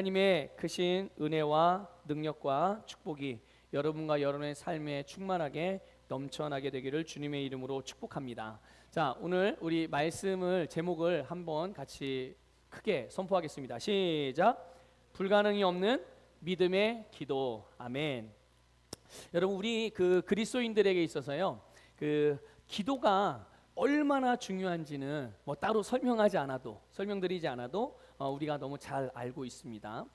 하나님의 크신 은혜와 능력과 축복이 여러분과 여러분의 삶에 충만하게 넘쳐나게 되기를 주님의 이름으로 축복합니다. 자, 오늘 우리 말씀을 제목을 한번 같이 크게 선포하겠습니다. 시작. 불가능이 없는 믿음의 기도. 아멘. 여러분, 우리 그리스도인들에게 있어서요, 기도가 얼마나 중요한지는 뭐 따로 설명드리지 않아도 우리가 너무 잘 알고 있습니다.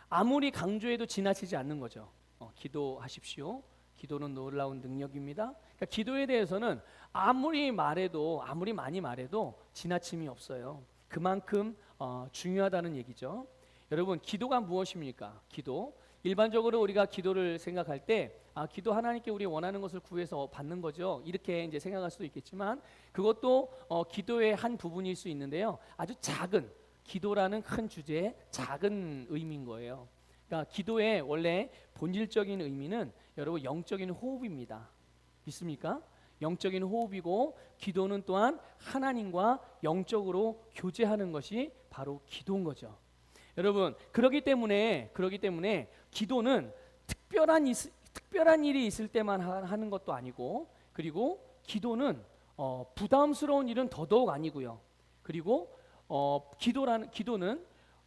아무리 강조해도 지나치지 않는 거죠. 기도하십시오. 기도는 놀라운 능력입니다. 그러니까 기도에 대해서는 아무리 많이 말해도 지나침이 없어요. 그만큼 중요하다는 얘기죠. 여러분, 기도가 무엇입니까? 기도. 일반적으로 우리가 기도를 생각할 때 기도 하나님께 우리 원하는 것을 구해서 받는 거죠. 이렇게 이제 생각할 수도 있겠지만 그것도 기도의 한 부분일 수 있는데요. 아주 작은 기도라는 큰 주제의 작은 의미인 거예요. 그러니까 기도의 원래 본질적인 의미는 여러분 영적인 호흡입니다. 믿습니까? 영적인 호흡이고 기도는 또한 하나님과 영적으로 교제하는 것이 바로 기도인 거죠. 여러분, 그렇기 때문에 기도는 특별한 일이 있을 때만 하는 것도 아니고, 그리고 기도는 부담스러운 일은 더더욱 아니고요. 그리고 기도는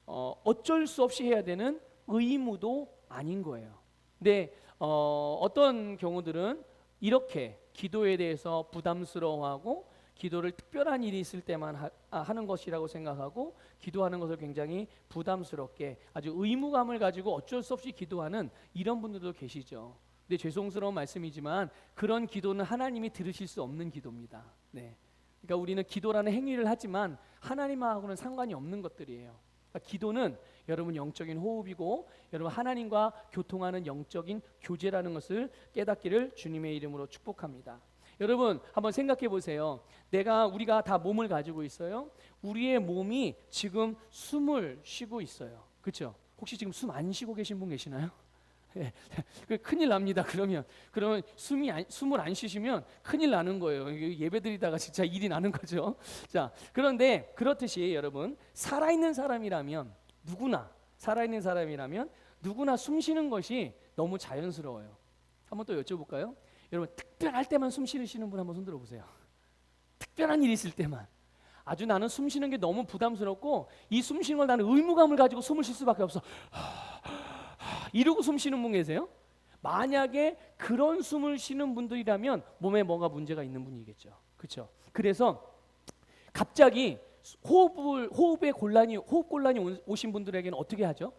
어쩔 수 없이 해야 되는 의무도 아닌 거예요. 근데 어떤 경우들은 이렇게 기도에 대해서 부담스러워하고 기도를 특별한 일이 있을 때만 하는 것이라고 생각하고 기도하는 것을 굉장히 부담스럽게 아주 의무감을 가지고 어쩔 수 없이 기도하는 이런 분들도 계시죠. 근데 죄송스러운 말씀이지만 그런 기도는 하나님이 들으실 수 없는 기도입니다. 네. 그러니까 우리는 기도라는 행위를 하지만 하나님하고는 상관이 없는 것들이에요. 그러니까 기도는 여러분 영적인 호흡이고 여러분 하나님과 교통하는 영적인 교제라는 것을 깨닫기를 주님의 이름으로 축복합니다. 여러분 한번 생각해 보세요. 우리가 다 몸을 가지고 있어요. 우리의 몸이 지금 숨을 쉬고 있어요. 그렇죠? 혹시 지금 숨 안 쉬고 계신 분 계시나요? 네. 큰일 납니다. 그러면 숨을 안 쉬시면 큰일 나는 거예요. 예배드리다가 진짜 일이 나는 거죠. 자, 그런데 그렇듯이 여러분 살아있는 사람이라면 누구나 숨 쉬는 것이 너무 자연스러워요. 한번 또 여쭤볼까요? 여러분 특별할 때만 숨 쉬시는 분 한번 손 들어보세요. 특별한 일이 있을 때만. 아주 나는 숨 쉬는 게 너무 부담스럽고 이 숨 쉬는 걸 나는 의무감을 가지고 숨을 쉴 수밖에 없어. 이러고 숨 쉬는 분 계세요? 만약에 그런 숨을 쉬는 분들이라면 몸에 뭔가 문제가 있는 분이겠죠. 그렇죠? 그래서 갑자기 호흡 곤란이 오신 분들에게는 어떻게 하죠?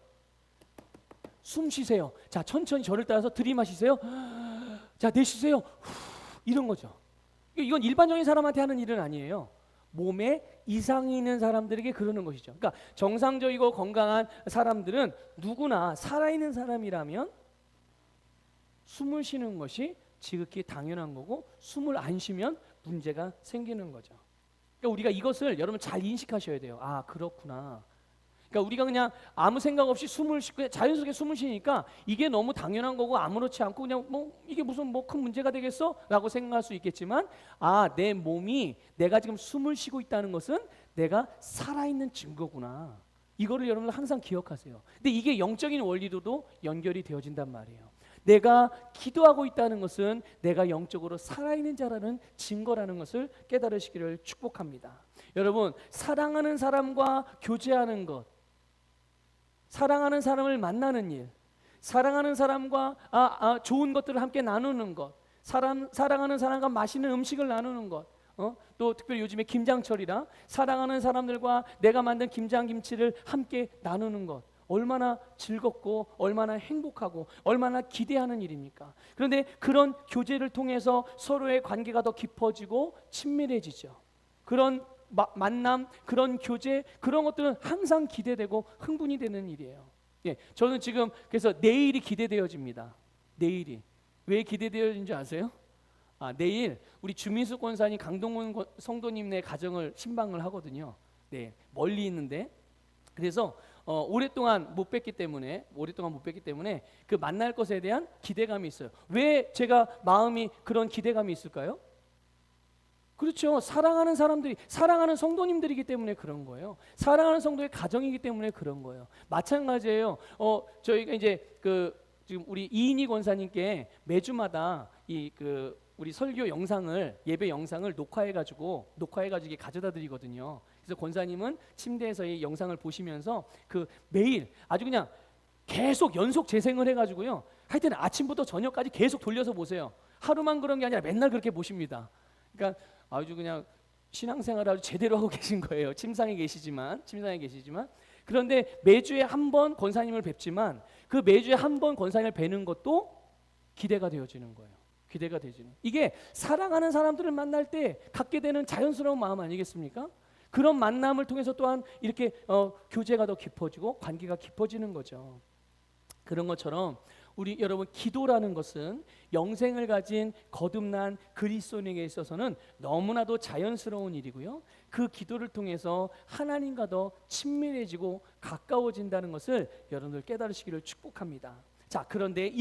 숨 쉬세요. 자, 천천히 저를 따라서 들이마시세요. 자, 내쉬세요. 이런 거죠. 이건 일반적인 사람한테 하는 일은 아니에요. 몸에 이상이 있는 사람들에게 그러는 것이죠. 그러니까 정상적이고 건강한 사람들은 누구나 살아있는 사람이라면 숨을 쉬는 것이 지극히 당연한 거고 숨을 안 쉬면 문제가 생기는 거죠. 그러니까 우리가 이것을 여러분 잘 인식하셔야 돼요. 아, 그렇구나. 그러니까 우리가 그냥 아무 생각 없이 숨을 쉬고 자연스럽게 숨을 쉬니까 이게 너무 당연한 거고 아무렇지 않고 그냥 이게 무슨 큰 문제가 되겠어? 라고 생각할 수 있겠지만 내 몸이 내가 지금 숨을 쉬고 있다는 것은 내가 살아있는 증거구나. 이거를 여러분 항상 기억하세요. 근데 이게 영적인 원리로도 연결이 되어진단 말이에요. 내가 기도하고 있다는 것은 내가 영적으로 살아있는 자라는 증거라는 것을 깨달으시기를 축복합니다. 여러분, 사랑하는 사람과 교제하는 것, 사랑하는 사람을 만나는 일, 사랑하는 사람과 좋은 것들을 함께 나누는 것, 사랑하는 사람과 맛있는 음식을 나누는 것, 또 특별히 요즘에 김장철이라 사랑하는 사람들과 내가 만든 김장김치를 함께 나누는 것, 얼마나 즐겁고 얼마나 행복하고 얼마나 기대하는 일입니까? 그런데 그런 교제를 통해서 서로의 관계가 더 깊어지고 친밀해지죠. 그런 만남, 그런 교제, 그런 것들은 항상 기대되고 흥분이 되는 일이에요. 예, 저는 지금 그래서 내일이 기대되어집니다. 내일이 왜 기대되어진 줄 아세요? 내일 우리 주민수 권사님 강동원 성도님네 가정을 신방을 하거든요. 네, 멀리 있는데 그래서 오랫동안 못 뵀기 때문에 그 만날 것에 대한 기대감이 있어요. 왜 제가 마음이 그런 기대감이 있을까요? 그렇죠. 사랑하는 사람들이, 사랑하는 성도님들이기 때문에 그런 거예요. 사랑하는 성도의 가정이기 때문에 그런 거예요. 마찬가지예요. 저희가 이제 지금 우리 이인희 권사님께 매주마다 우리 설교 영상을, 예배 영상을 녹화해가지고 가져다 드리거든요. 그래서 권사님은 침대에서 이 영상을 보시면서 매일 아주 그냥 계속 연속 재생을 해가지고요. 하여튼 아침부터 저녁까지 계속 돌려서 보세요. 하루만 그런 게 아니라 맨날 그렇게 보십니다. 그러니까 아주 그냥 신앙생활을 아주 제대로 하고 계신 거예요. 침상에 계시지만. 그런데 매주에 한 번 권사님을 뵙지만 그 매주에 한 번 권사님을 뵈는 것도 기대가 되어지는 거예요. 기대가 되지는. 이게 사랑하는 사람들을 만날 때 갖게 되는 자연스러운 마음 아니겠습니까? 그런 만남을 통해서 또한 이렇게 교제가 더 깊어지고 관계가 깊어지는 거죠. 그런 것처럼 우리 여러분, 기도라는 것은 영생을 가진 거듭난 그리스도인에게 있어서는 너무나도 자연스러운 일이고요. 그 기도를 통해서 하나님과 더 친밀해지고 가까워진다는 것을 여러분들 깨달으시기를 축복합니다. 자, 그런데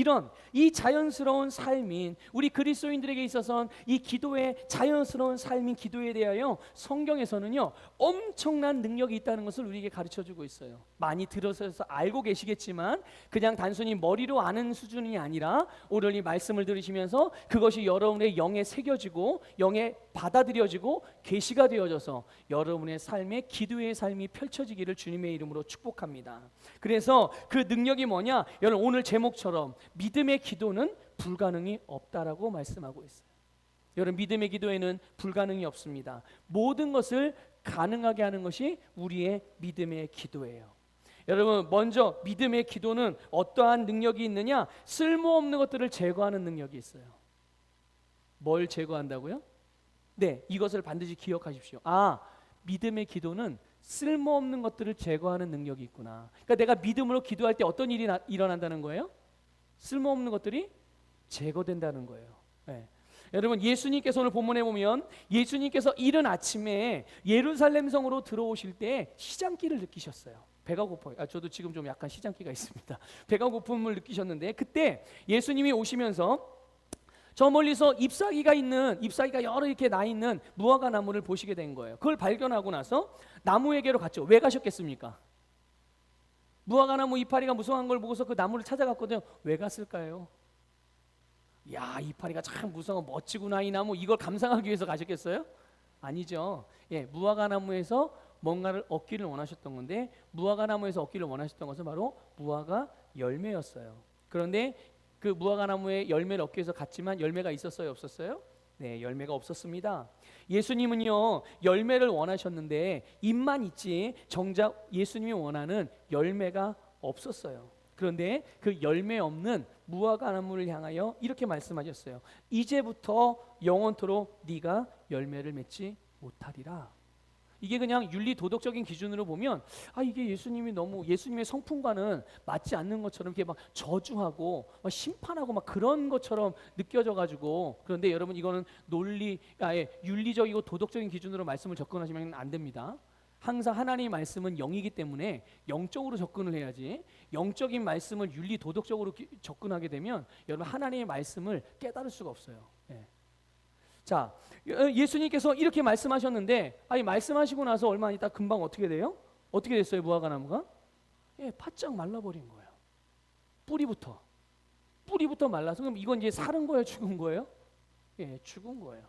이 자연스러운 삶인 우리 그리스도인들에게 있어서는 이 기도의 자연스러운 삶인 기도에 대하여 성경에서는요 엄청난 능력이 있다는 것을 우리에게 가르쳐주고 있어요. 많이 들어서 알고 계시겠지만 그냥 단순히 머리로 아는 수준이 아니라 오늘 이 말씀을 들으시면서 그것이 여러분의 영에 새겨지고 영에 받아들여지고 계시가 되어져서 여러분의 삶에 기도의 삶이 펼쳐지기를 주님의 이름으로 축복합니다. 그래서 그 능력이 뭐냐? 여러분, 오늘 제목처럼 믿음의 기도는 불가능이 없다라고 말씀하고 있어요. 여러분, 믿음의 기도에는 불가능이 없습니다. 모든 것을 가능하게 하는 것이 우리의 믿음의 기도예요. 여러분, 먼저 믿음의 기도는 어떠한 능력이 있느냐? 쓸모없는 것들을 제거하는 능력이 있어요. 뭘 제거한다고요? 네, 이것을 반드시 기억하십시오. 믿음의 기도는 쓸모없는 것들을 제거하는 능력이 있구나. 그러니까 내가 믿음으로 기도할 때 어떤 일이 일어난다는 거예요? 쓸모없는 것들이 제거된다는 거예요. 네. 여러분, 예수님께서 오늘 본문에 보면 예수님께서 이른 아침에 예루살렘 성으로 들어오실 때 시장기를 느끼셨어요. 배가 고파요. 저도 지금 좀 약간 시장기가 있습니다. 배가 고픔을 느끼셨는데 그때 예수님이 오시면서 저 멀리서 잎사귀가 여러 이렇게 나 있는 무화과 나무를 보시게 된 거예요. 그걸 발견하고 나서 나무에게로 갔죠. 왜 가셨겠습니까? 무화과 나무 이파리가 무성한 걸 보고서 그 나무를 찾아갔거든요. 왜 갔을까요? 야, 이파리가 참 무성하고 멋지구나 이 나무, 이걸 감상하기 위해서 가셨겠어요? 아니죠. 무화과 나무에서 뭔가를 얻기를 원하셨던 건데 무화과 나무에서 얻기를 원하셨던 것은 바로 무화과 열매였어요. 그런데 그 무화과 나무에 열매를 얻기 위해서 갔지만 열매가 있었어요, 없었어요? 네, 열매가 없었습니다. 예수님은요 열매를 원하셨는데 잎만 있지 정작 예수님이 원하는 열매가 없었어요. 그런데 그 열매 없는 무화과 나무를 향하여 이렇게 말씀하셨어요. 이제부터 영원토록 네가 열매를 맺지 못하리라. 이게 그냥 윤리 도덕적인 기준으로 보면 이게 예수님의 성품과는 맞지 않는 것처럼 이렇게 막 저주하고 막 심판하고 막 그런 것처럼 느껴져 가지고, 그런데 여러분 이거는 윤리적이고 도덕적인 기준으로 말씀을 접근하시면 안 됩니다. 항상 하나님의 말씀은 영이기 때문에 영적으로 접근을 해야지, 영적인 말씀을 윤리 도덕적으로 접근하게 되면 여러분 하나님의 말씀을 깨달을 수가 없어요. 자, 예수님께서 이렇게 말씀하셨는데 말씀하시고 나서 얼마 있다 금방 어떻게 돼요? 어떻게 됐어요? 무화과 나무가? 바짝 말라버린 거예요. 뿌리부터 말라서. 그럼 이건 이제 살은 거예요? 죽은 거예요? 죽은 거예요.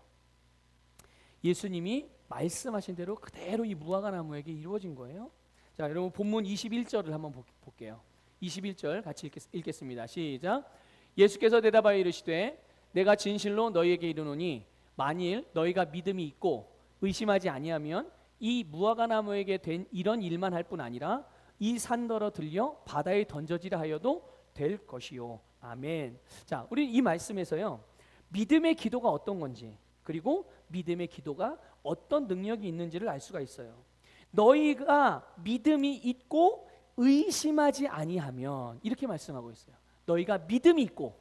예수님이 말씀하신 대로 그대로 이 무화과 나무에게 이루어진 거예요. 자, 여러분 본문 21절을 한번 볼게요. 21절 같이 읽겠습니다. 시작. 예수께서 대답하여 이르시되 내가 진실로 너희에게 이르노니 만일 너희가 믿음이 있고 의심하지 아니하면 이 무화과 나무에게 된 이런 일만 할 뿐 아니라 이 산더러 들려 바다에 던져지라 하여도 될 것이요. 아멘. 자, 우리 이 말씀에서요 믿음의 기도가 어떤 건지, 그리고 믿음의 기도가 어떤 능력이 있는지를 알 수가 있어요. 너희가 믿음이 있고 의심하지 아니하면, 이렇게 말씀하고 있어요. 너희가 믿음이 있고,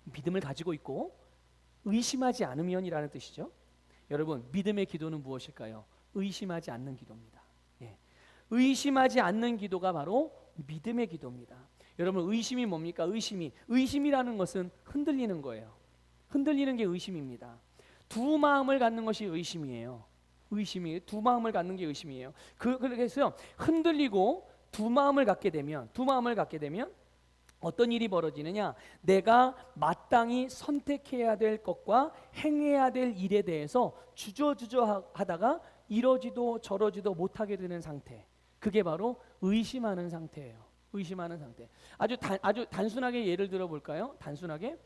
믿음을 가지고 있고 의심하지 않으면이라는 뜻이죠. 여러분, 믿음의 기도는 무엇일까요? 의심하지 않는 기도입니다. 의심하지 않는 기도가 바로 믿음의 기도입니다. 여러분, 의심이 뭡니까? 의심이라는 것은 흔들리는 거예요. 흔들리는 게 의심입니다. 두 마음을 갖는 것이 의심이에요. 의심이 두 마음을 갖는 게 의심이에요. 그래서 흔들리고 두 마음을 갖게 되면 어떤 일이 벌어지느냐? 내가 마땅히 선택해야 될 것과 행해야 될 일에 대해서 주저주저 하다가 이러지도 저러지도 못하게 되는 상태. 그게 바로 의심하는 상태예요. 의심하는 상태. 아주 단순하게 예를 들어 볼까요? 단순하게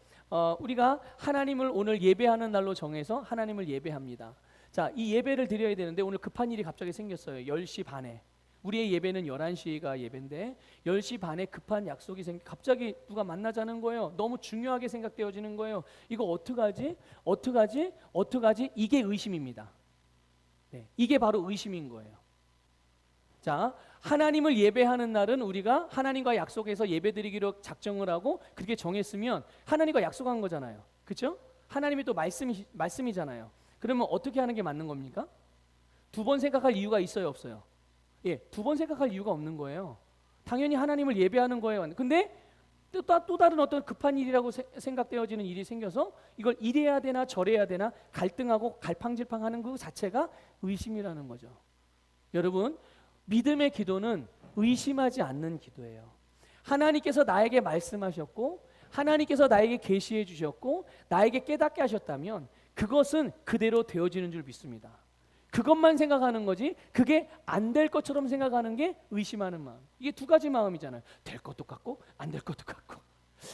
우리가 하나님을 오늘 예배하는 날로 정해서 하나님을 예배합니다. 자, 이 예배를 드려야 되는데 오늘 급한 일이 갑자기 생겼어요. 10시 반에. 우리의 예배는 11시가 예배인데 10시 반에 급한 약속이 갑자기 누가 만나자는 거예요. 너무 중요하게 생각되어지는 거예요. 이거 어떡하지? 이게 의심입니다. 네, 이게 바로 의심인 거예요. 자, 하나님을 예배하는 날은 우리가 하나님과 약속해서 예배드리기로 작정을 하고 그렇게 정했으면 하나님과 약속한 거잖아요. 그렇죠? 하나님이 또 말씀이잖아요. 그러면 어떻게 하는 게 맞는 겁니까? 두 번 생각할 이유가 있어요, 없어요? 예, 두 번 생각할 이유가 없는 거예요. 당연히 하나님을 예배하는 거예요. 근데 또 다른 어떤 급한 일이라고 생각되어지는 일이 생겨서 이걸 이래야 되나 저래야 되나 갈등하고 갈팡질팡하는 그 자체가 의심이라는 거죠. 여러분, 믿음의 기도는 의심하지 않는 기도예요. 하나님께서 나에게 말씀하셨고 하나님께서 나에게 계시해 주셨고 나에게 깨닫게 하셨다면 그것은 그대로 되어지는 줄 믿습니다. 그것만 생각하는 거지 그게 안 될 것처럼 생각하는 게 의심하는 마음. 이게 두 가지 마음이잖아요. 될 것도 같고 안 될 것도 같고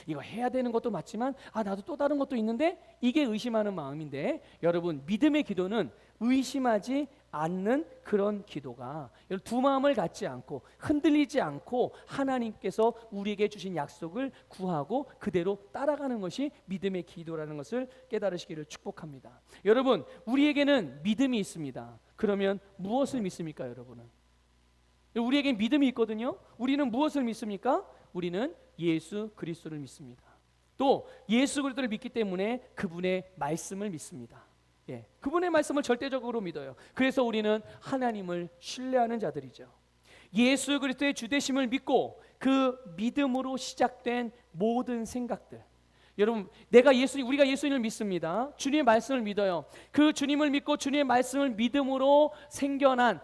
이거 해야 되는 것도 맞지만 나도 또 다른 것도 있는데 이게 의심하는 마음인데 여러분 믿음의 기도는 의심하지 않는 그런 기도가 두 마음을 갖지 않고 흔들리지 않고 하나님께서 우리에게 주신 약속을 구하고 그대로 따라가는 것이 믿음의 기도라는 것을 깨달으시기를 축복합니다. 여러분 우리에게는 믿음이 있습니다. 그러면 무엇을 믿습니까 여러분은? 우리에게 믿음이 있거든요. 우리는 무엇을 믿습니까? 우리는 예수 그리스도를 믿습니다. 또 예수 그리스도를 믿기 때문에 그분의 말씀을 믿습니다. 예, 그분의 말씀을 절대적으로 믿어요. 그래서 우리는 하나님을 신뢰하는 자들이죠. 예수 그리스도의 주되심을 믿고 그 믿음으로 시작된 모든 생각들. 여러분, 우리가 예수님을 믿습니다. 주님의 말씀을 믿어요. 그 주님을 믿고 주님의 말씀을 믿음으로 생겨난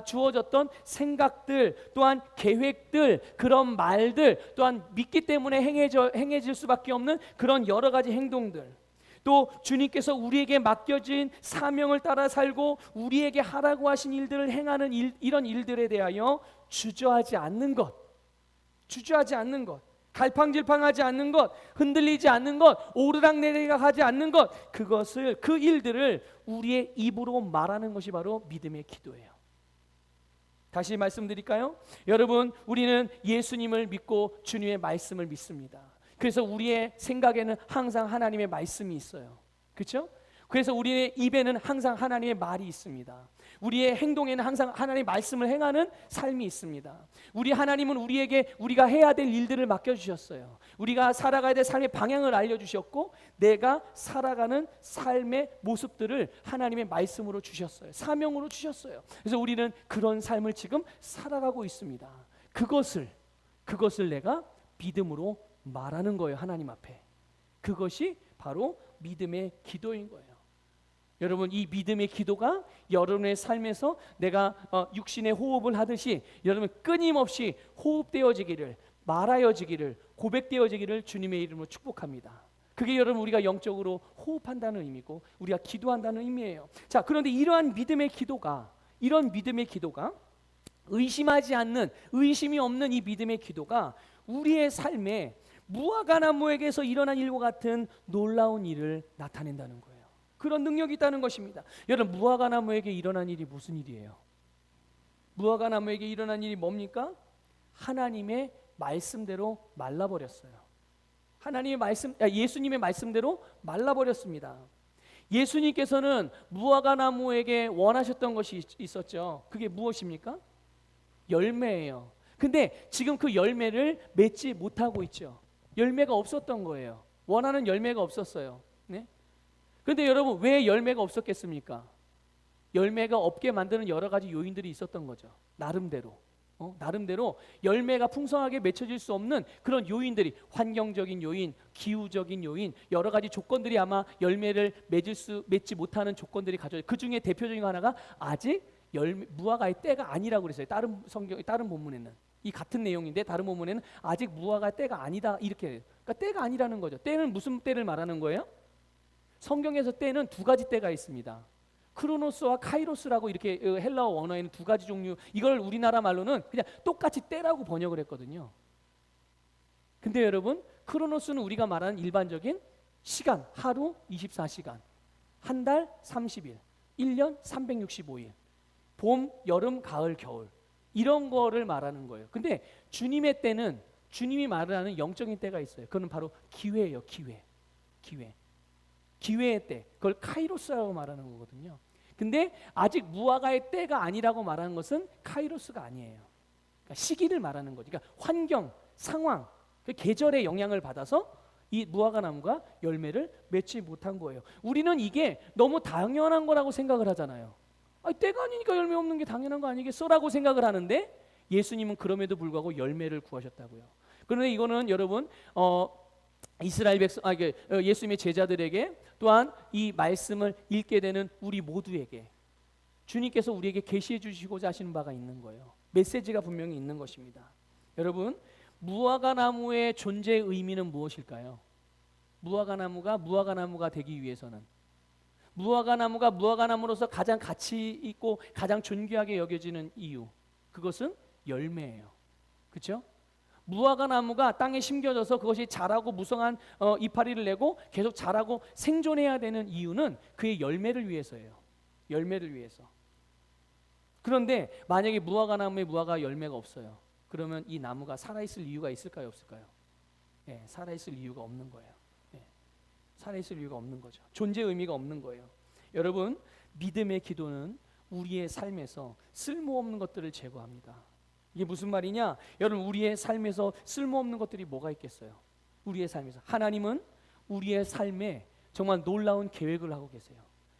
주어졌던 생각들, 또한 계획들, 그런 말들, 또한 믿기 때문에 행해질 수밖에 없는 그런 여러 가지 행동들. 또 주님께서 우리에게 맡겨진 사명을 따라 살고 우리에게 하라고 하신 일들을 행하는 이런 일들에 대하여 주저하지 않는 것, 갈팡질팡하지 않는 것, 흔들리지 않는 것, 오르락내리락하지 않는 것, 그 일들을 우리의 입으로 말하는 것이 바로 믿음의 기도예요. 다시 말씀드릴까요? 여러분, 우리는 예수님을 믿고 주님의 말씀을 믿습니다. 그래서 우리의 생각에는 항상 하나님의 말씀이 있어요. 그렇죠? 그래서 우리의 입에는 항상 하나님의 말이 있습니다. 우리의 행동에는 항상 하나님의 말씀을 행하는 삶이 있습니다. 우리 하나님은 우리가 해야 될 일들을 맡겨주셨어요. 우리가 살아가야 될 삶의 방향을 알려주셨고 내가 살아가는 삶의 모습들을 하나님의 말씀으로 주셨어요. 사명으로 주셨어요. 그래서 우리는 그런 삶을 지금 살아가고 있습니다. 그것을 내가 믿음으로 말하는 거예요. 하나님 앞에. 그것이 바로 믿음의 기도인 거예요. 여러분, 이 믿음의 기도가 여러분의 삶에서 내가 육신의 호흡을 하듯이 여러분 끊임없이 호흡되어지기를, 말하여지기를, 고백되어지기를 주님의 이름으로 축복합니다. 그게 여러분 우리가 영적으로 호흡한다는 의미고 우리가 기도한다는 의미예요. 자, 그런데 이런 믿음의 기도가 의심하지 않는, 의심이 없는 이 믿음의 기도가 우리의 삶에 무화과나무에게서 일어난 일과 같은 놀라운 일을 나타낸다는 거예요. 그런 능력이 있다는 것입니다. 여러분, 무화과나무에게 일어난 일이 무슨 일이에요? 무화과나무에게 일어난 일이 뭡니까? 하나님의 말씀대로 말라버렸어요. 예수님의 말씀대로 말라버렸습니다. 예수님께서는 무화과나무에게 원하셨던 것이 있었죠. 그게 무엇입니까? 열매예요. 근데 지금 그 열매를 맺지 못하고 있죠. 열매가 없었던 거예요. 원하는 열매가 없었어요. 네? 그런데 여러분, 왜 열매가 없었겠습니까? 열매가 없게 만드는 여러 가지 요인들이 있었던 거죠. 나름대로. 나름대로 열매가 풍성하게 맺혀질 수 없는 그런 요인들이, 환경적인 요인, 기후적인 요인, 여러 가지 조건들이 아마 열매를 맺지 못하는 조건들이 가져. 그 중에 대표적인 거 하나가 아직 무화과의 때가 아니라고 그랬어요. 다른 본문에는 이 같은 내용인데 다른 본문에는 아직 무화과 때가 아니다 이렇게 해요. 그러니까 때가 아니라는 거죠. 때는 무슨 때를 말하는 거예요? 성경에서 때는 두 가지 때가 있습니다. 크로노스와 카이로스라고 이렇게 헬라어 원어에는 두 가지 종류. 이걸 우리나라 말로는 그냥 똑같이 때라고 번역을 했거든요. 근데 여러분, 크로노스는 우리가 말하는 일반적인 시간, 하루 24시간, 한 달 30일, 1년 365일, 봄, 여름, 가을, 겨울, 이런 거를 말하는 거예요. 근데 주님의 때는, 주님이 말하는 영적인 때가 있어요. 그거는 바로 기회예요. 기회의 때, 그걸 카이로스라고 말하는 거거든요. 근데 아직 무화과의 때가 아니라고 말하는 것은 카이로스가 아니에요. 그러니까 시기를 말하는 거죠. 그러니까 환경, 상황, 그 계절의 영향을 받아서 이 무화과 나무가 열매를 맺지 못한 거예요. 우리는 이게 너무 당연한 거라고 생각을 하잖아요. 때가 아니니까 열매 없는 게 당연한 거 아니겠어라고 생각을 하는데, 예수님은 그럼에도 불구하고 열매를 구하셨다고요. 그런데 이거는 여러분 이스라엘 백성, 예수님의 제자들에게, 또한 이 말씀을 읽게 되는 우리 모두에게 주님께서 우리에게 계시해 주시고자 하시는 바가 있는 거예요. 메시지가 분명히 있는 것입니다. 여러분, 무화과 나무의 존재의 의미는 무엇일까요? 무화과 나무가 되기 위해서는, 무화과 나무가 무화과 나무로서 가장 가치 있고 가장 존귀하게 여겨지는 이유, 그것은 열매예요. 그렇죠? 무화과 나무가 땅에 심겨져서 그것이 자라고 무성한 이파리를 내고 계속 자라고 생존해야 되는 이유는 그의 열매를 위해서예요. 열매를 위해서. 그런데 만약에 무화과 나무에 무화과 열매가 없어요. 그러면 이 나무가 살아있을 이유가 있을까요, 없을까요? 네, 살아있을 이유가 없는 거예요. 네, 살아있을 이유가 없는 거죠. 존재 의미가 없는 거예요. 여러분, 믿음의 기도는 우리의 삶에서 쓸모없는 것들을 제거합니다. 이게 무슨 말이냐? 여러분, 우리의 삶에서 쓸모없는 것들이 뭐가 있겠어요? 우리의 삶에서 하나님은 우리의 삶에 정말 놀라운 계획을 하고 계세요.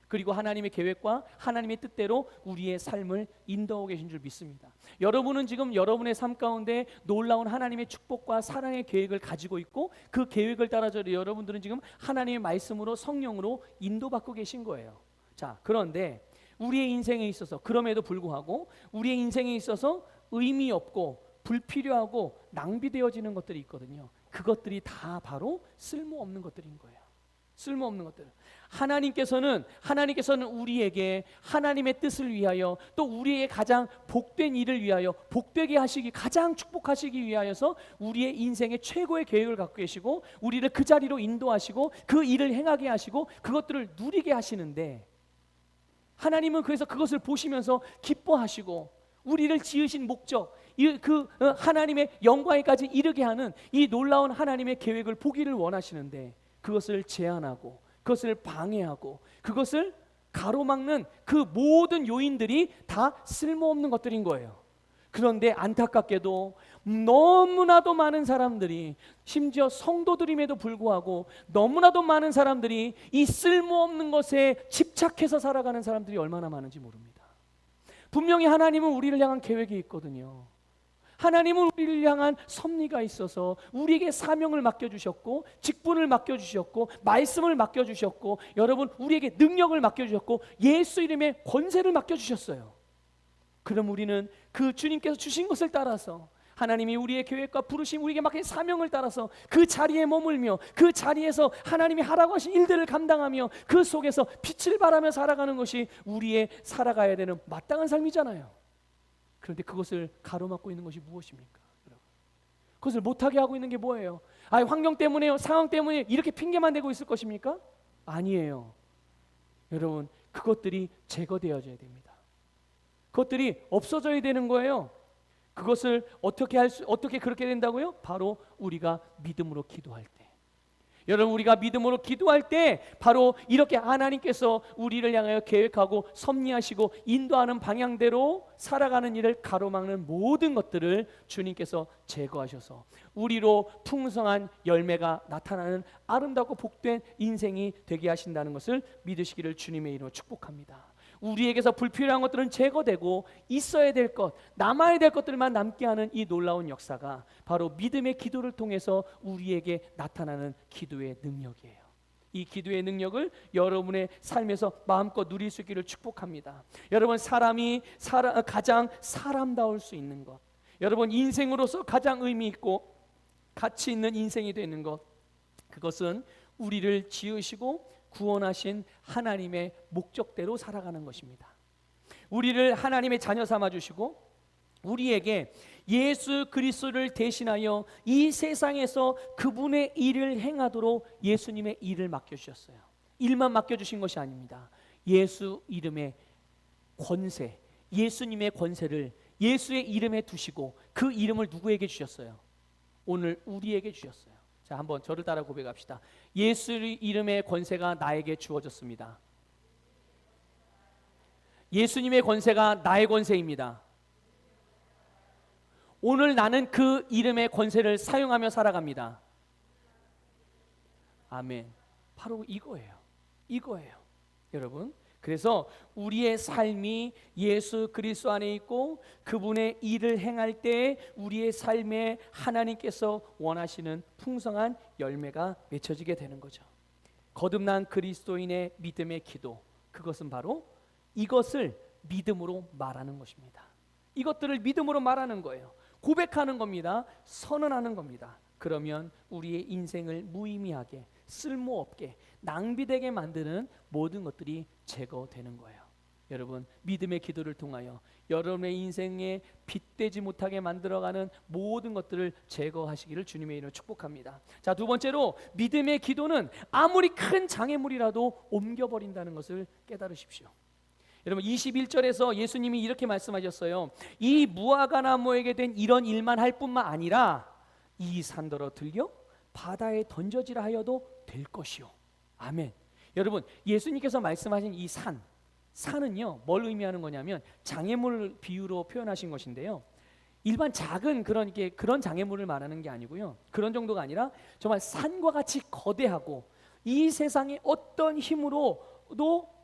그리고 하나님의 계획과 하나님의 뜻대로 우리의 삶을 인도하고 계신 줄 믿습니다. 여러분은 지금 여러분의 삶 가운데 놀라운 하나님의 축복과 사랑의 계획을 가지고 있고, 그 계획을 따라서 여러분들은 지금 하나님의 말씀으로, 성령으로 인도받고 계신 거예요. 자, 그런데 우리의 인생에 있어서, 그럼에도 불구하고 우리의 인생에 있어서 의미 없고 불필요하고 낭비되어지는 것들이 있거든요. 그것들이 다 바로 쓸모없는 것들인 거예요. 쓸모없는 것들. 하나님께서는 우리에게 하나님의 뜻을 위하여, 또 우리의 가장 복된 일을 위하여, 복되게 하시기, 가장 축복하시기 위하여서 우리의 인생의 최고의 계획을 갖고 계시고, 우리를 그 자리로 인도하시고 그 일을 행하게 하시고 그것들을 누리게 하시는데, 하나님은 그래서 그것을 보시면서 기뻐하시고, 우리를 지으신 목적, 하나님의 영광에까지 이르게 하는 이 놀라운 하나님의 계획을 보기를 원하시는데, 그것을 제한하고 그것을 방해하고 그것을 가로막는 그 모든 요인들이 다 쓸모없는 것들인 거예요. 그런데 안타깝게도 너무나도 많은 사람들이, 심지어 성도들임에도 불구하고 너무나도 많은 사람들이 이 쓸모없는 것에 집착해서 살아가는 사람들이 얼마나 많은지 모릅니다. 분명히 하나님은 우리를 향한 계획이 있거든요. 하나님은 우리를 향한 섭리가 있어서 우리에게 사명을 맡겨주셨고, 직분을 맡겨주셨고, 말씀을 맡겨주셨고, 여러분, 우리에게 능력을 맡겨주셨고, 예수 이름의 권세를 맡겨주셨어요. 그럼 우리는 그 주님께서 주신 것을 따라서, 하나님이 우리의 계획과 부르심, 우리에게 맡긴 사명을 따라서 그 자리에 머물며, 그 자리에서 하나님이 하라고 하신 일들을 감당하며 그 속에서 빛을 발하며 살아가는 것이 우리의 살아가야 되는 마땅한 삶이잖아요. 그런데 그것을 가로막고 있는 것이 무엇입니까? 그것을 못하게 하고 있는 게 뭐예요? 환경 때문에요, 상황 때문에 이렇게 핑계만 대고 있을 것입니까? 아니에요. 여러분, 그것들이 제거되어져야 됩니다. 그것들이 없어져야 되는 거예요. 그것을 어떻게 그렇게 된다고요? 바로 우리가 믿음으로 기도할 때. 여러분, 우리가 믿음으로 기도할 때 바로 이렇게 하나님께서 우리를 향하여 계획하고 섭리하시고 인도하는 방향대로 살아가는 일을 가로막는 모든 것들을 주님께서 제거하셔서 우리로 풍성한 열매가 나타나는 아름답고 복된 인생이 되게 하신다는 것을 믿으시기를 주님의 이름으로 축복합니다. 우리에게서 불필요한 것들은 제거되고 있어야 될 것, 남아야 될 것들만 남게 하는 이 놀라운 역사가 바로 믿음의 기도를 통해서 우리에게 나타나는 기도의 능력이에요. 이 기도의 능력을 여러분의 삶에서 마음껏 누릴 수 있기를 축복합니다. 여러분, 사람이 가장 사람다울 수 있는 것, 여러분 인생으로서 가장 의미 있고 가치 있는 인생이 되는 것, 그것은 우리를 지으시고 구원하신 하나님의 목적대로 살아가는 것입니다. 우리를 하나님의 자녀 삼아 주시고 우리에게 예수 그리스도를 대신하여 이 세상에서 그분의 일을 행하도록 예수님의 일을 맡겨주셨어요. 일만 맡겨주신 것이 아닙니다. 예수 이름의 권세, 예수님의 권세를 예수의 이름에 두시고 그 이름을 누구에게 주셨어요? 오늘 우리에게 주셨어요. 자, 한번 저를 따라 고백합시다. 예수의 이름의 권세가 나에게 주어졌습니다. 예수님의 권세가 나의 권세입니다. 오늘 나는 그 이름의 권세를 사용하며 살아갑니다. 아멘. 바로 이거예요. 여러분, 그래서 우리의 삶이 예수 그리스도 안에 있고 그분의 일을 행할 때 우리의 삶에 하나님께서 원하시는 풍성한 열매가 맺혀지게 되는 거죠. 거듭난 그리스도인의 믿음의 기도, 그것은 바로 이것을 믿음으로 말하는 것입니다. 이것들을 믿음으로 말하는 거예요. 고백하는 겁니다. 선언하는 겁니다. 그러면 우리의 인생을 무의미하게, 쓸모없게, 낭비되게 만드는 모든 것들이 제거되는 거예요. 여러분, 믿음의 기도를 통하여 여러분의 인생에 빗대지 못하게 만들어가는 모든 것들을 제거하시기를 주님의 이름으로 축복합니다. 자, 두 번째로 믿음의 기도는 아무리 큰 장애물이라도 옮겨버린다는 것을 깨달으십시오. 여러분, 21절에서 예수님이 이렇게 말씀하셨어요. 이 무화과 나무에게 된 이런 일만 할 뿐만 아니라 이 산더러 들려 바다에 던져지라 하여도 될 것이요. 아멘. 여러분, 예수님께서 말씀하신 이 산은요, 뭘 의미하는 거냐면 장애물 비유로 표현하신 것인데요. 일반 작은 그런 장애물을 말하는 게 아니고요. 그런 정도가 아니라 정말 산과 같이 거대하고 이 세상의 어떤 힘으로도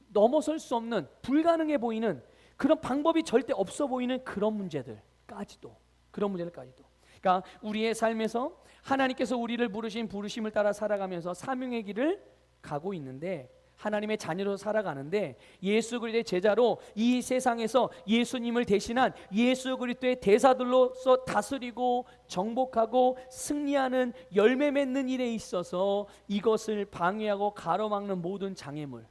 넘어설 수 없는, 불가능해 보이는, 그런 방법이 절대 없어 보이는 그런 문제들까지도. 그러니까 우리의 삶에서 하나님께서 우리를 부르신 부르심을 따라 살아가면서 사명의 길을 가고 있는데, 하나님의 자녀로 살아가는데, 예수 그리스도의 제자로 이 세상에서 예수님을 대신한 예수 그리스도의 대사들로서 다스리고 정복하고 승리하는, 열매 맺는 일에 있어서 이것을 방해하고 가로막는 모든 장애물,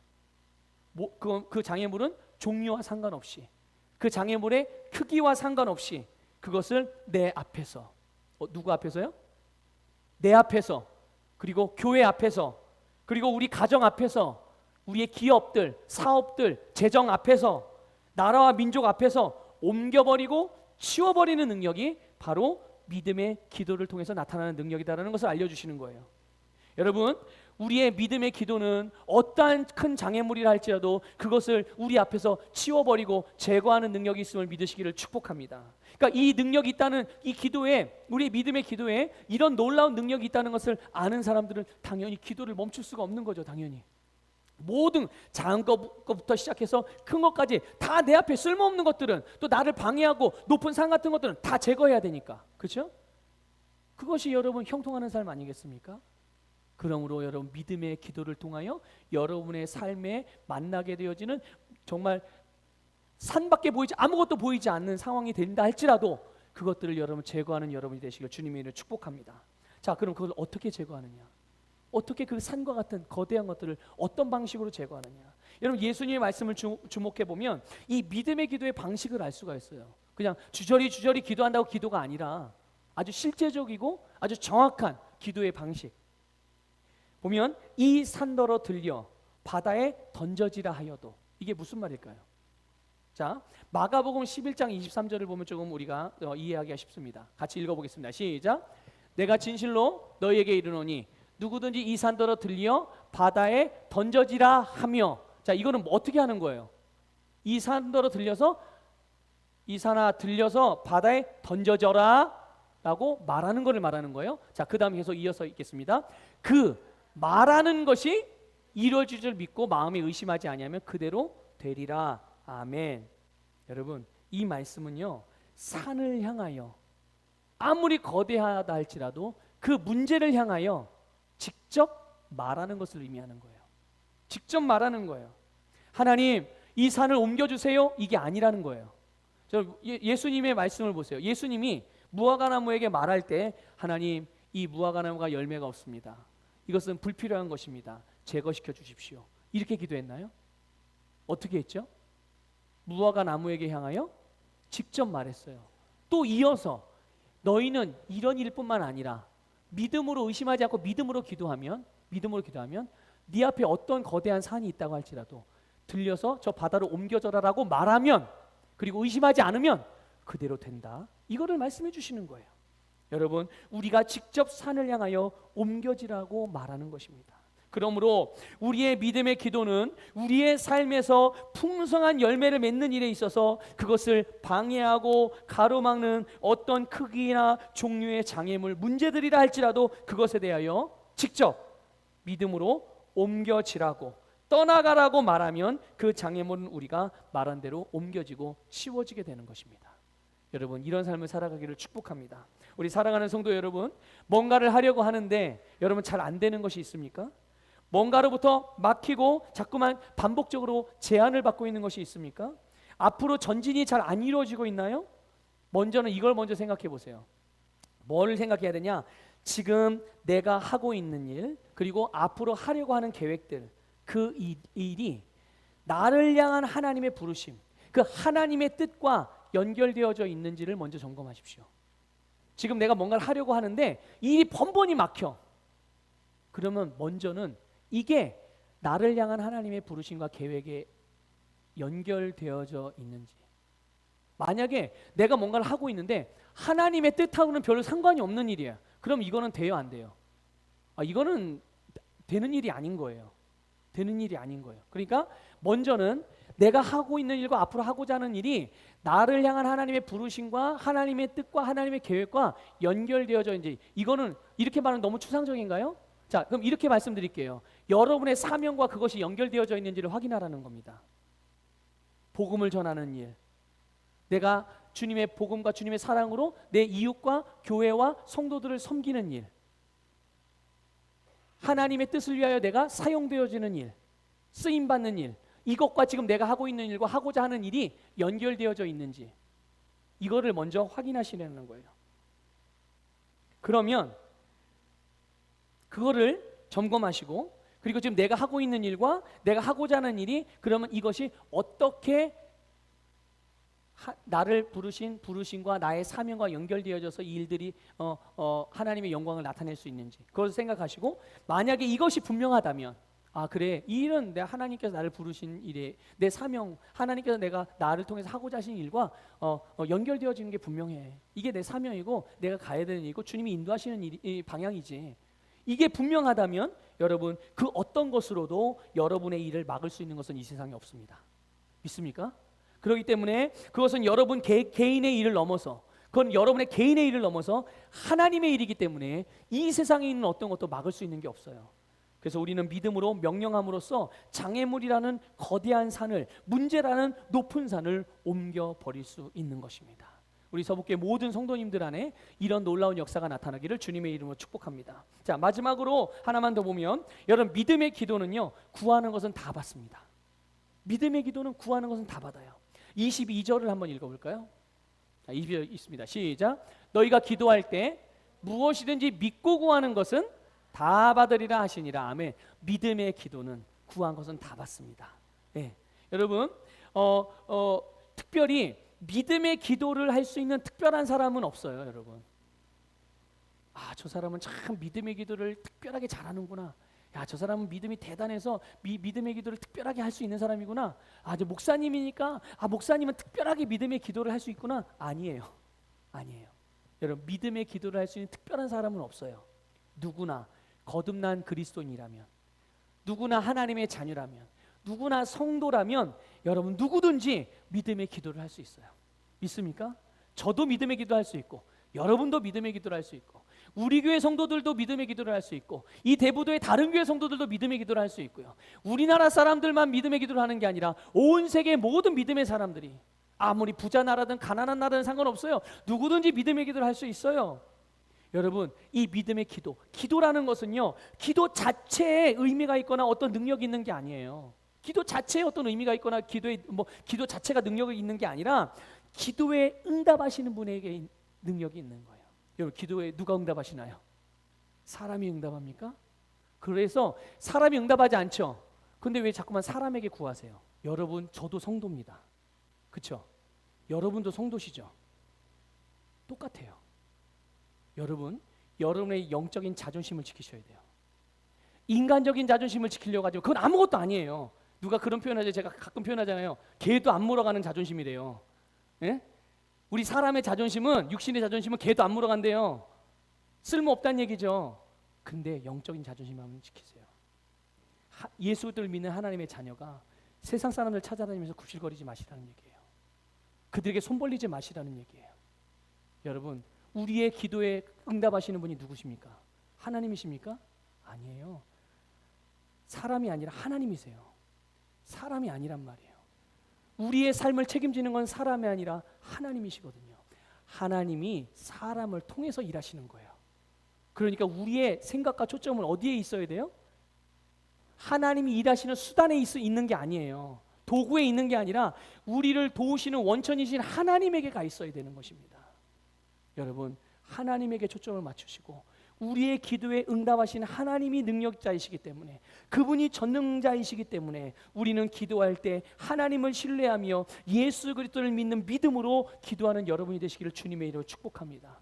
그 장애물은 종류와 상관없이, 그 장애물의 크기와 상관없이 그것을 내 앞에서, 누구 앞에서요? 내 앞에서, 그리고 교회 앞에서, 그리고 우리 가정 앞에서, 우리의 기업들, 사업들, 재정 앞에서, 나라와 민족 앞에서 옮겨버리고 치워버리는 능력이 바로 믿음의 기도를 통해서 나타나는 능력이다라는 것을 알려주시는 거예요. 여러분, 우리의 믿음의 기도는 어떠한 큰 장애물이라 할지라도 그것을 우리 앞에서 치워버리고 제거하는 능력이 있음을 믿으시기를 축복합니다. 그러니까 이 능력이 있다는, 이 기도에, 우리의 믿음의 기도에 이런 놀라운 능력이 있다는 것을 아는 사람들은 당연히 기도를 멈출 수가 없는 거죠. 당연히 모든 작은 것부터 시작해서 큰 것까지 다 내 앞에 쓸모없는 것들은, 또 나를 방해하고 높은 산 같은 것들은 다 제거해야 되니까, 그렇죠? 그것이 여러분 형통하는 삶 아니겠습니까? 그러므로 여러분, 믿음의 기도를 통하여 여러분의 삶에 만나게 되어지는 정말 산밖에 아무것도 보이지 않는 상황이 된다 할지라도 그것들을 여러분 제거하는 여러분이 되시길 주님의 이름으로 축복합니다. 자, 그럼 그걸 어떻게 제거하느냐? 어떻게 그 산과 같은 거대한 것들을 어떤 방식으로 제거하느냐? 여러분, 예수님의 말씀을 주목해 보면 이 믿음의 기도의 방식을 알 수가 있어요. 그냥 주저리 기도한다고 기도가 아니라 아주 실제적이고 아주 정확한 기도의 방식. 보면 이 산더러 들려 바다에 던져지라 하여도, 이게 무슨 말일까요? 자, 마가복음 11장 23절을 보면 조금 우리가 이해하기가 쉽습니다. 같이 읽어보겠습니다. 시작. 내가 진실로 너희에게 이르노니 누구든지 이 산더러 들려 바다에 던져지라 하며. 자, 이거는 어떻게 하는 거예요? 이 산더러 들려서, 이 산아 들려서 바다에 던져져라 라고 말하는 것을 말하는 거예요. 자, 그 다음에 계속 이어서 읽겠습니다. 그 말하는 것이 이루어질 줄 믿고 마음에 의심하지 아니하면 그대로 되리라. 아멘. 여러분, 이 말씀은요, 산을 향하여 아무리 거대하다 할지라도 그 문제를 향하여 직접 말하는 것을 의미하는 거예요. 직접 말하는 거예요. 하나님, 이 산을 옮겨주세요. 이게 아니라는 거예요. 예수님의 말씀을 보세요. 예수님이 무화과나무에게 말할 때, 하나님, 이 무화과나무가 열매가 없습니다. 이것은 불필요한 것입니다. 제거시켜 주십시오. 이렇게 기도했나요? 어떻게 했죠? 무화과나무에게 향하여 직접 말했어요. 또 이어서 너희는 이런 일뿐만 아니라 믿음으로, 의심하지 않고 믿음으로 기도하면 네 앞에 어떤 거대한 산이 있다고 할지라도 들려서 저 바다로 옮겨져라라고 말하면, 그리고 의심하지 않으면 그대로 된다. 이거를 말씀해 주시는 거예요. 여러분, 우리가 직접 산을 향하여 옮겨지라고 말하는 것입니다. 그러므로 우리의 믿음의 기도는 우리의 삶에서 풍성한 열매를 맺는 일에 있어서 그것을 방해하고 가로막는 어떤 크기나 종류의 장애물, 문제들이라 할지라도 그것에 대하여 직접 믿음으로 옮겨지라고, 떠나가라고 말하면 그 장애물은 우리가 말한 대로 옮겨지고 치워지게 되는 것입니다. 여러분, 이런 삶을 살아가기를 축복합니다. 우리 사랑하는 성도 여러분, 뭔가를 하려고 하는데 여러분 잘 안 되는 것이 있습니까? 뭔가로부터 막히고 자꾸만 반복적으로 제한을 받고 있는 것이 있습니까? 앞으로 전진이 잘 안 이루어지고 있나요? 먼저는 이걸 먼저 생각해 보세요. 뭘 생각해야 되냐? 지금 내가 하고 있는 일, 그리고 앞으로 하려고 하는 계획들, 그 일이 나를 향한 하나님의 부르심, 그 하나님의 뜻과 연결되어져 있는지를 먼저 점검하십시오. 지금 내가 뭔가를 하려고 하는데 일이 번번이 막혀. 그러면 먼저는 이게 나를 향한 하나님의 부르심과 계획에 연결되어져 있는지. 만약에 내가 뭔가를 하고 있는데 하나님의 뜻하고는 별로 상관이 없는 일이야. 그럼 이거는 돼요, 안 돼요? 이거는 되는 일이 아닌 거예요. 되는 일이 아닌 거예요. 그러니까 먼저는 내가 하고 있는 일과 앞으로 하고자 하는 일이 나를 향한 하나님의 부르심과 하나님의 뜻과 하나님의 계획과 연결되어져 있는지. 이거는 이렇게 말하면 너무 추상적인가요? 자, 그럼 이렇게 말씀드릴게요. 여러분의 사명과 그것이 연결되어져 있는지를 확인하라는 겁니다. 복음을 전하는 일, 내가 주님의 복음과 주님의 사랑으로 내 이웃과 교회와 성도들을 섬기는 일, 하나님의 뜻을 위하여 내가 사용되어지는 일, 쓰임받는 일, 이것과 지금 내가 하고 있는 일과 하고자 하는 일이 연결되어져 있는지, 이거를 먼저 확인하시려는 거예요. 그러면 그거를 점검하시고, 그리고 지금 내가 하고 있는 일과 내가 하고자 하는 일이, 그러면 이것이 어떻게 나를 부르신 부르심과 나의 사명과 연결되어져서 이 일들이 하나님의 영광을 나타낼 수 있는지 그것을 생각하시고, 만약에 이것이 분명하다면, 그래, 이 일은 내가 하나님께서 나를 부르신 일에 내 사명, 하나님께서 내가 나를 통해서 하고자 하신 일과 연결되어지는 게 분명해. 이게 내 사명이고 내가 가야 되는 일이고 주님이 인도하시는 이 방향이지. 이게 분명하다면 여러분, 그 어떤 것으로도 여러분의 일을 막을 수 있는 것은 이 세상에 없습니다. 믿습니까? 그렇기 때문에 그것은 여러분 개인의 일을 넘어서, 그건 여러분의 개인의 일을 넘어서 하나님의 일이기 때문에 이 세상에 있는 어떤 것도 막을 수 있는 게 없어요. 그래서 우리는 믿음으로 명령함으로써 장애물이라는 거대한 산을, 문제라는 높은 산을 옮겨버릴 수 있는 것입니다. 우리 서북교회 모든 성도님들 안에 이런 놀라운 역사가 나타나기를 주님의 이름으로 축복합니다. 자, 마지막으로 하나만 더 보면, 여러분, 믿음의 기도는요, 구하는 것은 다 받습니다. 믿음의 기도는 구하는 것은 다 받아요. 22절을 한번 읽어볼까요? 22절 있습니다. 시작. 너희가 기도할 때 무엇이든지 믿고 구하는 것은 다 받으리라 하시니라. 아멘. 믿음의 기도는 구한 것은 다 받습니다. 네. 여러분, 특별히 믿음의 기도를 할 수 있는 특별한 사람은 없어요, 여러분. 저 사람은 참 믿음의 기도를 특별하게 잘하는구나. 저 사람은 믿음이 대단해서 믿음의 기도를 특별하게 할 수 있는 사람이구나. 저 목사님이니까 목사님은 특별하게 믿음의 기도를 할 수 있구나. 아니에요. 여러분, 믿음의 기도를 할 수 있는 특별한 사람은 없어요. 누구나 거듭난 그리스도인이라면, 누구나 하나님의 자녀라면, 누구나 성도라면 여러분 누구든지 믿음의 기도를 할 수 있어요. 믿습니까? 저도 믿음의 기도할 수 있고 여러분도 믿음의 기도를 할 수 있고, 우리 교회 성도들도 믿음의 기도를 할 수 있고 이 대부도의 다른 교회 성도들도 믿음의 기도를 할 수 있고요. 우리나라 사람들만 믿음의 기도를 하는 게 아니라 온 세계 모든 믿음의 사람들이 아무리 부자 나라든 가난한 나라든 상관없어요. 누구든지 믿음의 기도를 할 수 있어요. 여러분, 이 믿음의 기도, 기도라는 것은요, 기도 자체에 의미가 있거나 어떤 능력이 있는 게 아니에요. 기도 자체에 어떤 의미가 있거나 기도 자체가 능력이 있는 게 아니라 기도에 응답하시는 분에게 능력이 있는 거예요. 여러분, 기도에 누가 응답하시나요? 사람이 응답합니까? 그래서 사람이 응답하지 않죠. 근데 왜 자꾸만 사람에게 구하세요? 여러분, 저도 성도입니다. 그렇죠? 여러분도 성도시죠? 똑같아요. 여러분, 여러분의 영적인 자존심을 지키셔야 돼요. 인간적인 자존심을 지키려고 하지만 그건 아무것도 아니에요. 누가 그런 표현하죠. 제가 가끔 표현하잖아요. 개도 안 물어가는 자존심이래요. 예? 우리 사람의 자존심은, 육신의 자존심은 개도 안 물어간대요. 쓸모없다는 얘기죠. 근데 영적인 자존심 한번 지키세요. 예수를 믿는 하나님의 자녀가 세상 사람들 찾아다니면서 굽실거리지 마시라는 얘기예요. 그들에게 손 벌리지 마시라는 얘기예요. 여러분, 우리의 기도에 응답하시는 분이 누구십니까? 하나님이십니까? 아니에요. 사람이 아니라 하나님이세요. 사람이 아니란 말이에요. 우리의 삶을 책임지는 건 사람이 아니라 하나님이시거든요. 하나님이 사람을 통해서 일하시는 거예요. 그러니까 우리의 생각과 초점은 어디에 있어야 돼요? 하나님이 일하시는 수단에 있는 게 아니에요. 도구에 있는 게 아니라 우리를 도우시는 원천이신 하나님에게 가 있어야 되는 것입니다. 여러분, 하나님에게 초점을 맞추시고 우리의 기도에 응답하시는 하나님이 능력자이시기 때문에, 그분이 전능자이시기 때문에 우리는 기도할 때 하나님을 신뢰하며 예수 그리스도를 믿는 믿음으로 기도하는 여러분이 되시기를 주님의 이름으로 축복합니다.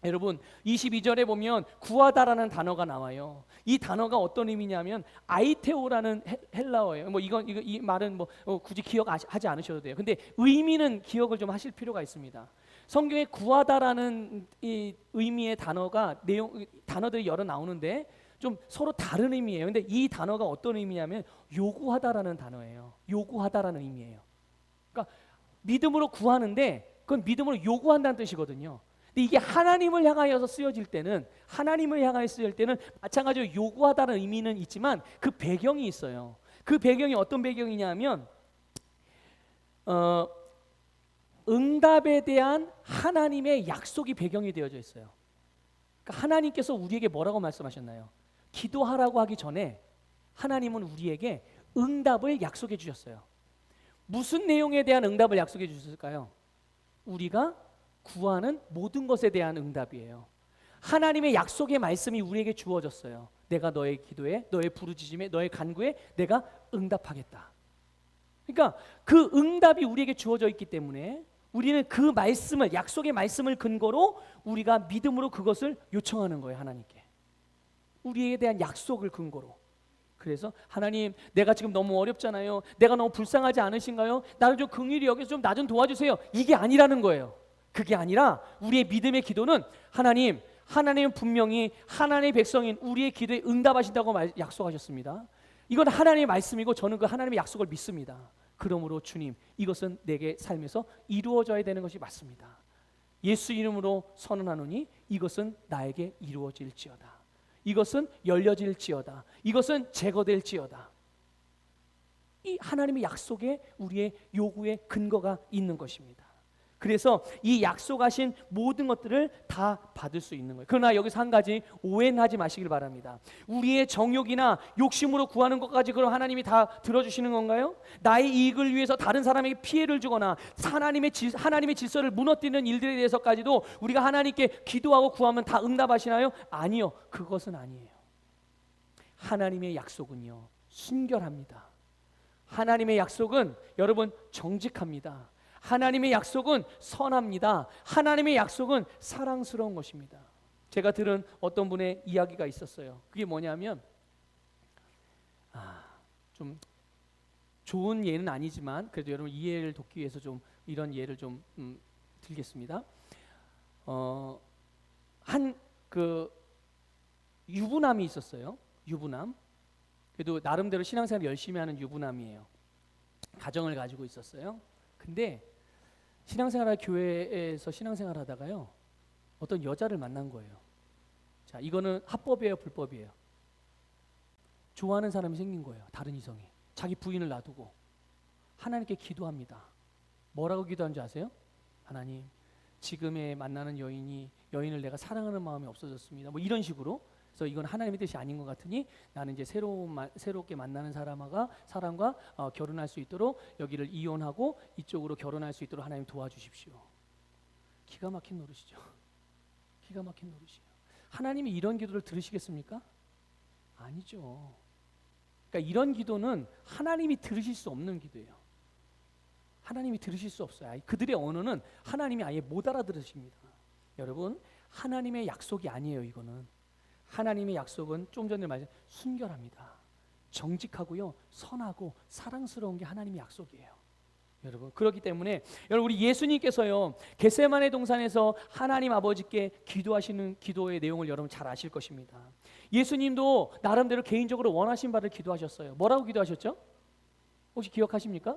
여러분, 22절에 보면 구하다라는 단어가 나와요. 이 단어가 어떤 의미냐면 아이테오라는 헬라어예요. 이 말은 굳이 기억하지 않으셔도 돼요. 근데 의미는 기억을 좀 하실 필요가 있습니다. 성경에 구하다라는 이 의미의 단어들이 여러 나오는데 좀 서로 다른 의미예요. 근데 이 단어가 어떤 의미냐면 요구하다라는 단어예요. 요구하다라는 의미예요. 그러니까 믿음으로 구하는데 그건 믿음으로 요구한다는 뜻이거든요. 근데 이게 하나님을 향하여서 쓰여질 때는, 하나님을 향하여 쓰여질 때는 마찬가지로 요구하다는 의미는 있지만 그 배경이 있어요. 그 배경이 어떤 배경이냐면 응답에 대한 하나님의 약속이 배경이 되어져 있어요. 그러니까 하나님께서 우리에게 뭐라고 말씀하셨나요? 기도하라고 하기 전에 하나님은 우리에게 응답을 약속해 주셨어요. 무슨 내용에 대한 응답을 약속해 주셨을까요? 우리가 구하는 모든 것에 대한 응답이에요. 하나님의 약속의 말씀이 우리에게 주어졌어요. 내가 너의 기도에, 너의 부르짖음에, 너의 간구에 내가 응답하겠다. 그러니까 그 응답이 우리에게 주어져 있기 때문에 우리는 그 말씀을, 약속의 말씀을 근거로 우리가 믿음으로 그것을 요청하는 거예요. 하나님께. 우리에 대한 약속을 근거로. 그래서 하나님, 내가 지금 너무 어렵잖아요. 내가 너무 불쌍하지 않으신가요? 나를 좀 긍휼히 여기서 좀 나 좀 도와주세요. 이게 아니라는 거예요. 그게 아니라 우리의 믿음의 기도는 하나님은 분명히 하나님의 백성인 우리의 기도에 응답하신다고 약속하셨습니다. 이건 하나님의 말씀이고 저는 그 하나님의 약속을 믿습니다. 그러므로 주님, 이것은 내게 삶에서 이루어져야 되는 것이 맞습니다. 예수 이름으로 선언하노니 이것은 나에게 이루어질지어다. 이것은 열려질지어다. 이것은 제거될지어다. 이 하나님의 약속에 우리의 요구의 근거가 있는 것입니다. 그래서 이 약속하신 모든 것들을 다 받을 수 있는 거예요. 그러나 여기서 한 가지 오해는 하지 마시길 바랍니다. 우리의 정욕이나 욕심으로 구하는 것까지 그럼 하나님이 다 들어주시는 건가요? 나의 이익을 위해서 다른 사람에게 피해를 주거나 하나님의 질서를 무너뜨리는 일들에 대해서까지도 우리가 하나님께 기도하고 구하면 다 응답하시나요? 아니요. 그것은 아니에요. 하나님의 약속은요, 순결합니다. 하나님의 약속은 여러분 정직합니다. 하나님의 약속은 선합니다. 하나님의 약속은 사랑스러운 것입니다. 제가 들은 어떤 분의 이야기가 있었어요. 그게 뭐냐면 좀 좋은 예는 아니지만 그래도 여러분 이해를 돕기 위해서 좀 이런 예를 좀 들겠습니다. 한 유부남이 있었어요. 유부남. 그래도 나름대로 신앙생활 열심히 하는 유부남이에요. 가정을 가지고 있었어요. 근데 교회에서 신앙생활 하다가요, 어떤 여자를 만난 거예요. 자, 이거는 합법이에요, 불법이에요? 좋아하는 사람이 생긴 거예요. 다른 이성이. 자기 부인을 놔두고 하나님께 기도합니다. 뭐라고 기도하는지 아세요? 하나님, 지금의 만나는 여인을 내가 사랑하는 마음이 없어졌습니다. 뭐 이런 식으로. 그래서 이건 하나님의 뜻이 아닌 것 같으니 나는 이제 새롭게 만나는 사람과 결혼할 수 있도록 여기를 이혼하고 이쪽으로 결혼할 수 있도록 하나님 도와주십시오. 기가 막힌 노릇이죠. 기가 막힌 노릇이에요. 하나님이 이런 기도를 들으시겠습니까? 아니죠. 그러니까 이런 기도는 하나님이 들으실 수 없는 기도예요. 하나님이 들으실 수 없어요. 그들의 언어는 하나님이 아예 못 알아들으십니다. 여러분, 하나님의 약속이 아니에요. 이거는 하나님의 약속은 좀 전에 말했듯이 순결합니다. 정직하고요, 선하고 사랑스러운 게 하나님의 약속이에요. 여러분, 그렇기 때문에 여러분, 우리 예수님께서요 겟세마네 동산에서 하나님 아버지께 기도하시는 기도의 내용을 여러분 잘 아실 것입니다. 예수님도 나름대로 개인적으로 원하신 바를 기도하셨어요. 뭐라고 기도하셨죠? 혹시 기억하십니까?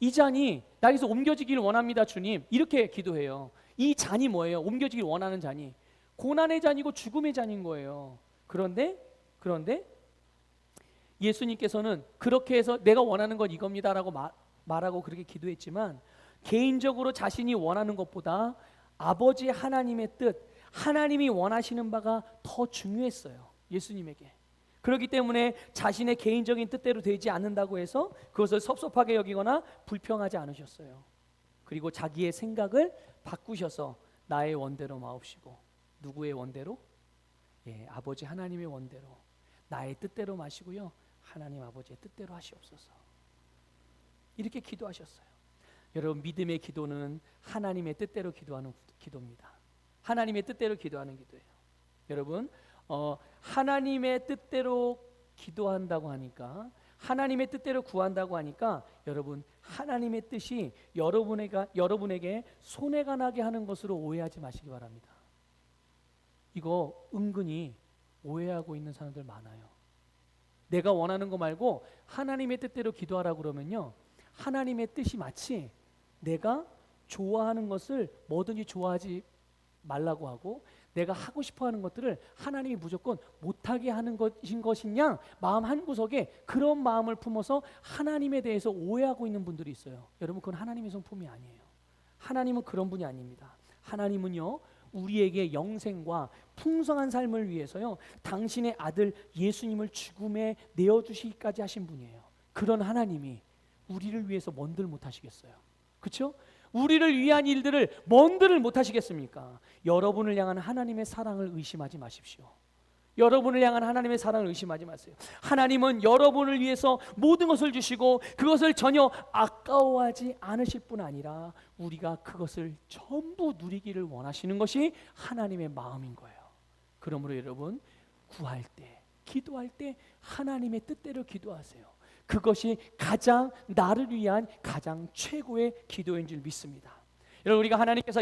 이 잔이 나에게서 옮겨지기를 원합니다, 주님. 이렇게 기도해요. 이 잔이 뭐예요? 옮겨지길 원하는 잔이 고난의 잔이고 죽음의 잔인 거예요. 그런데 예수님께서는 그렇게 해서 내가 원하는 건 이겁니다라고 말하고 그렇게 기도했지만 개인적으로 자신이 원하는 것보다 아버지 하나님의 뜻, 하나님이 원하시는 바가 더 중요했어요. 예수님에게. 그렇기 때문에 자신의 개인적인 뜻대로 되지 않는다고 해서 그것을 섭섭하게 여기거나 불평하지 않으셨어요. 그리고 자기의 생각을 바꾸셔서 나의 원대로 마옵시고, 누구의 원대로? 아버지 하나님의 원대로, 나의 뜻대로 마시고요, 하나님 아버지의 뜻대로 하시옵소서. 이렇게 기도하셨어요. 여러분, 믿음의 기도는 하나님의 뜻대로 기도하는 기도입니다. 하나님의 뜻대로 기도하는 기도예요. 여러분, 하나님의 뜻대로 기도한다고 하니까, 하나님의 뜻대로 구한다고 하니까 여러분, 하나님의 뜻이 여러분에게 손해가 나게 하는 것으로 오해하지 마시기 바랍니다. 이거 은근히 오해하고 있는 사람들 많아요. 내가 원하는 거 말고 하나님의 뜻대로 기도하라고 그러면요, 하나님의 뜻이 마치 내가 좋아하는 것을 뭐든지 좋아하지 말라고 하고 내가 하고 싶어하는 것들을 하나님이 무조건 못하게 하는 것인 것이냐, 마음 한구석에 그런 마음을 품어서 하나님에 대해서 오해하고 있는 분들이 있어요. 여러분, 그건 하나님의 성품이 아니에요. 하나님은 그런 분이 아닙니다. 하나님은요, 우리에게 영생과 풍성한 삶을 위해서요, 당신의 아들 예수님을 죽음에 내어주시기까지 하신 분이에요. 그런 하나님이 우리를 위해서 뭔들 못하시겠어요? 그렇죠? 우리를 위한 일들을 뭔들을 못하시겠습니까? 여러분을 향한 하나님의 사랑을 의심하지 마십시오. 여러분을 향한 하나님의 사랑을 의심하지 마세요. 하나님은 여러분을 위해서 모든 것을 주시고 그것을 전혀 아까워하지 않으실 뿐 아니라 우리가 그것을 전부 누리기를 원하시는 것이 하나님의 마음인 거예요. 그러므로 여러분, 구할 때, 기도할 때 하나님의 뜻대로 기도하세요. 그것이 가장 나를 위한 가장 최고의 기도인 줄 믿습니다. 여러분, 우리가 하나님께서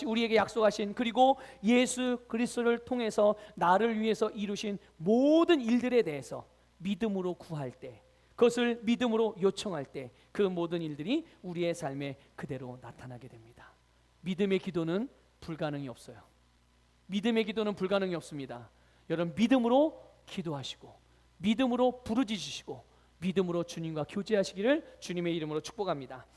우리에게 약속하신, 그리고 예수 그리스도를 통해서 나를 위해서 이루신 모든 일들에 대해서 믿음으로 구할 때, 그것을 믿음으로 요청할 때 그 모든 일들이 우리의 삶에 그대로 나타나게 됩니다. 믿음의 기도는 불가능이 없어요. 믿음의 기도는 불가능이 없습니다. 여러분, 믿음으로 기도하시고 믿음으로 부르짖으시고 믿음으로 주님과 교제하시기를 주님의 이름으로 축복합니다.